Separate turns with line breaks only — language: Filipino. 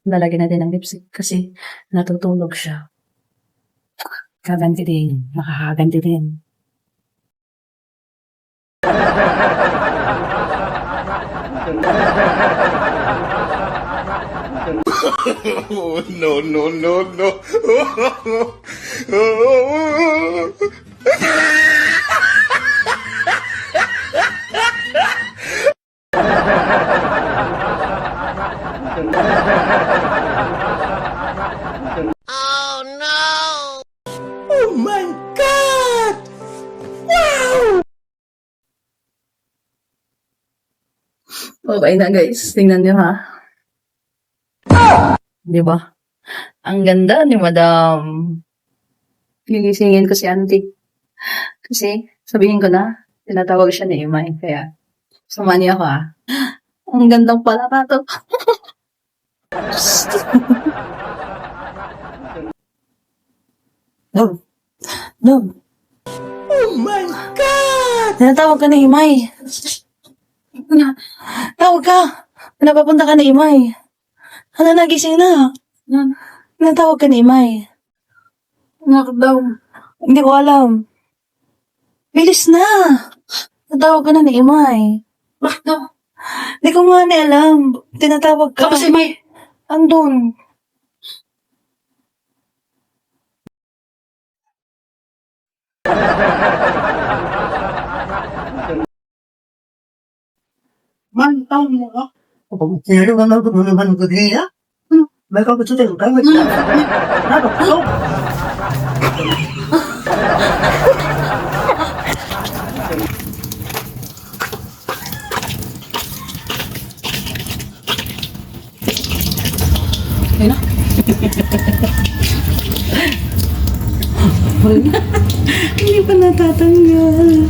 lalagyan natin ng lipstick kasi natutulog siya. Kaganti din. Nakakaganti din.
Oh, no, no, no, no. Oh my God!
Okay na guys, tingnan niyo ha. Di ba? Ang ganda ni Madam. Gigisingin ko si Auntie. Kasi, sabihin ko na, tinatawag siya ni Imay. Kaya, samahan niyo ako ha. Ang gandang pala ka to. No. No.
Oh my God!
Tinatawag ka ni Imay. Tawag ka. Napapunta ka ni Imay. Ano, nagising na. Tinatawag ka ni Imay. Bakit daw? Hindi ko alam. Bilis na. Tinatawag ka na ni Imay. Bakit daw? Hindi ko nga ni alam. Tinatawag ka. Tapos Imay? Andun.
Man, tahu mo ka? Sino ka naman ko diya? May kapatid ka, may kapatid.
Ayun na. Hindi pa natatanggal.